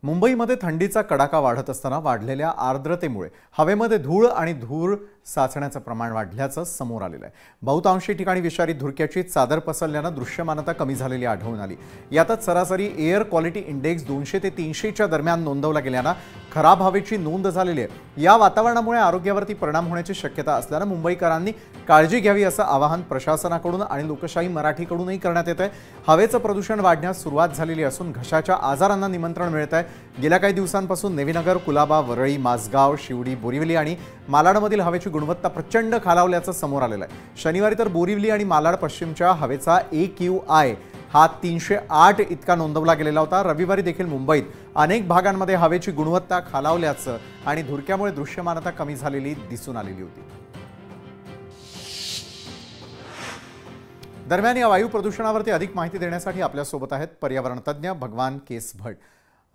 मुंबईमध्ये थंडीचा कडाका वाढत असताना वाढलेल्या आर्द्रतेमुळे हवेमध्ये धूळ आणि धूर साचण्याचं प्रमाण वाढल्याचं समोर आलेलं आहे। बहुतांशी ठिकाणी विषारी धुरक्याची चादर पसरल्यानं दृश्यमानता कमी झालेली आढळून आली। यातच सरासरी एअर क्वालिटी इंडेक्स 200 ते 300च्या दरम्यान नोंदवला गेल्यानं खराब हवेची नोंद झालेली आहे। या वातावरणामुळे आरोग्यावरती परिणाम होण्याची शक्यता असल्यानं मुंबईकरांनी काळजी घ्यावी असं आवाहन प्रशासनाकडून आणि लोकशाही मराठीकडूनही करण्यात येत आहे। हवेचं प्रदूषण वाढण्यास सुरुवात झालेली असून घशाच्या आजारांना निमंत्रण मिळत आहे। गेल्या काही दिवसांपासून नेवीनगर, कुलाबा, वरळी, माझगाव, शिवडी, बोरिवली आणि मालाडमधील हवेची गुणवत्ता प्रचंड खालावल्याचं समोर आलेलं आहे। शनिवारी तर बोरिवली आणि मालाड पश्चिमच्या हवेचा AQI हा 308 इतका नोंदवला गेलेला होता। रविवारी देखील मुंबईत अनेक भागांमध्ये हवेची गुणवत्ता खालावल्याचं आणि धुरक्यामुळे दृश्यमानता कमी झालेली दिसून आलेली होती। दरम्यान या वायू प्रदूषणावरती अधिक माहिती देण्यासाठी आपल्यासोबत आहेत पर्यावरण तज्ञ भगवान केस भट।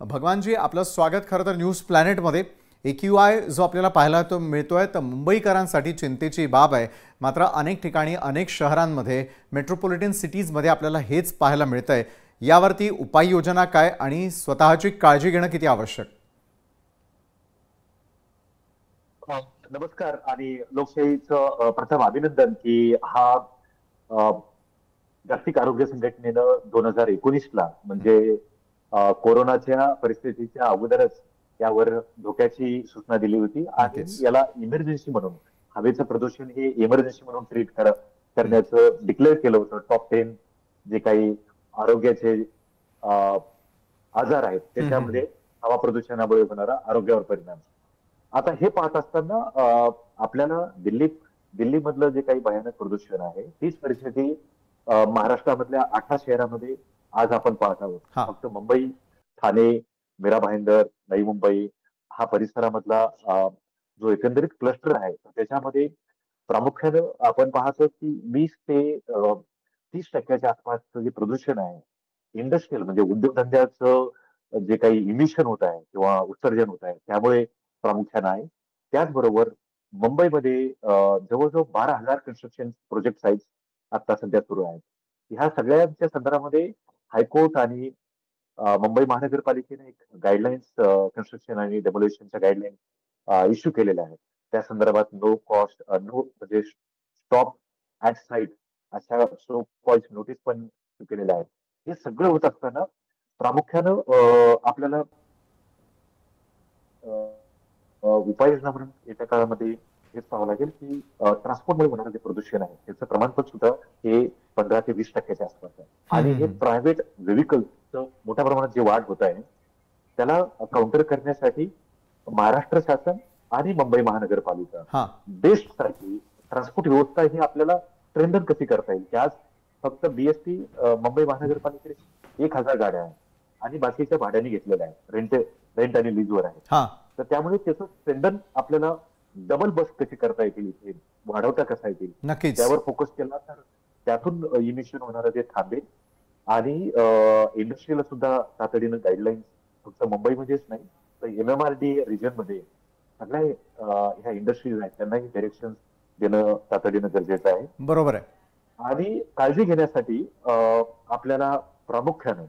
भगवानजी, आपलं स्वागत खरं तर न्यूज प्लॅनेटमध्ये। AQI जो आपल्याला पाहायला मिळतोय तर मुंबईकरांसाठी चिंतेची बाब आहे। मात्र अनेक ठिकाणी अनेक शहरांमध्ये मेट्रोपॉलिटन सिटीजमध्ये आपल्याला हेच पाहायला मिळतंय। यावरती उपाययोजना काय आणि स्वतःची काळजी घेणं किती आवश्यक? नमस्कार आणि लोकशाहीचं प्रथम अभिनंदन की हा जागतिक आरोग्य संघटनेनं 2019ला म्हणजे कोरोनाच्या परिस्थितीच्या अगोदरच यावर धोक्याची सूचना दिली होती आणि याला इमर्जन्सी म्हणून हवेचं प्रदूषण हे इमर्जन्सी म्हणून ट्रीट करण्याचं डिक्लेअर केलं होतं। टॉप 10 जे काही आरोग्याचे आजार आहेत त्याच्यामध्ये हवा प्रदूषणामुळे होणारा आरोग्यावर परिणाम। आता हे पाहत असताना आपल्याला दिल्लीमधलं जे काही भयानक प्रदूषण आहे तीच परिस्थिती महाराष्ट्रामधल्या 18 शहरांमध्ये आज आपण पाहत आहोत। फक्त मुंबई, ठाणे, मीरा भाईंदर, नवी मुंबई हा परिसरामधला जो एकंदरीत क्लस्टर आहे त्याच्यामध्ये प्रामुख्यानं आपण पाहतो की 20 ते 30% आसपासचं जे प्रदूषण आहे इंडस्ट्रियल म्हणजे उद्योगधंद्याचं जे काही इमिशन होत आहे किंवा उत्सर्जन होत आहे त्यामुळे प्रामुख्यानं आहे। त्याचबरोबर मुंबईमध्ये जवळजवळ 12,000 कन्स्ट्रक्शन प्रोजेक्ट आहेत आता सध्या सुरू आहेत। ह्या सगळ्यांच्या संदर्भामध्ये हायकोर्ट आणि मुंबई महानगरपालिकेने एक गाईडलाईन्स कन्स्ट्रक्शन आणि डेमोलेशनच्या गाईडलाईन इश्यू केलेल्या आहेत। त्या संदर्भात नो कॉस्ट नो म्हणजे स्टॉप ऍट साईट अशा सो कॉल्ड नोटीस पण इश्यू केलेल्या आहेत। हे सगळं होत असताना प्रामुख्यानं आपल्याला उपाययोजना म्हणून येत्या काळामध्ये हेच पाहावं लागेल की ट्रान्सपोर्टमुळे होणारं जे प्रदूषण आहे त्याचं प्रमाण पण सुद्धा हे 15 ते 20% आसपास आहे आणि हे प्रायव्हेट व्हेकल्सचं मोठ्या प्रमाणात जे वाढ होत आहे त्याला काउंटर करण्यासाठी महाराष्ट्र शासन आणि मुंबई महानगरपालिका बेस्टसाठी ट्रान्सपोर्ट व्यवस्था ही आपल्याला स्ट्रेंथन कशी करता येईल की आज फक्त BST मुंबई महानगरपालिकेने 1000 गाड्या आहेत आणि बाकीच्या भाड्याने घेतलेल्या आहेत, रेंट आणि लीजवर आहेत। तर त्यामुळे त्याचं स्ट्रेंथन आपल्याला डबल बस कशी करता येतील, इथे वाढवता कसा येतील त्यावर फोकस केला तर त्यातून इमिशन होणारं जे थांबेल आणि इंडस्ट्रीला सुद्धा तातडीनं गाईडलाईन्स फक्त मुंबईमध्येच नाही तर MMRD रिजन मध्ये सगळ्या ह्या इंडस्ट्रीज आहेत त्यांनाही डायरेक्शन देणं तातडीनं गरजेचं आहे। बरोबर आहे। आणि काळजी घेण्यासाठी आपल्याला प्रामुख्यानं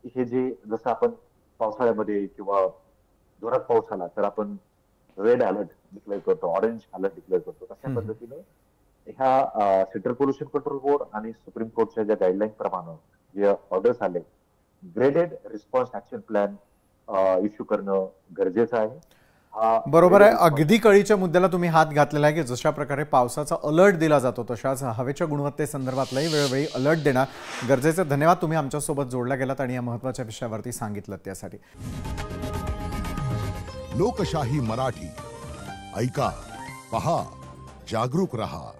हे जे जसं आपण पावसाळ्यामध्ये किंवा जोरात पाऊस आला तर आपण रेड अलर्ट डिक्लेअर करतो, ऑरेंज अलर्ट डिक्लेअर करतो, तशा पद्धतीनं ह्या सेंट्रल पोल्युशन कंट्रोल बोर्ड आणि सुप्रीम कोर्टच्या ज्या गाईडलाईन प्रमाणे जे ऑर्डर्स आले graded response action plan issue करणं गरजेचं आहे। बरोबर आहे। अगदी कळीच्या मुद्द्याला तुम्ही हात घातलेला आहे की जशा प्रकारे पावसाचा अलर्ट दिला जातो तशाच हवेच्या गुणवत्तेसंदर्भातलाही वेळोवेळी अलर्ट देणं गरजेचं। धन्यवाद, तुम्ही आमच्यासोबत जोडला गेलात आणि या महत्त्वाच्या विषयावरती सांगितलं त्यासाठी। लोकशाही मराठी ऐका, पहा, जागरूक रहा।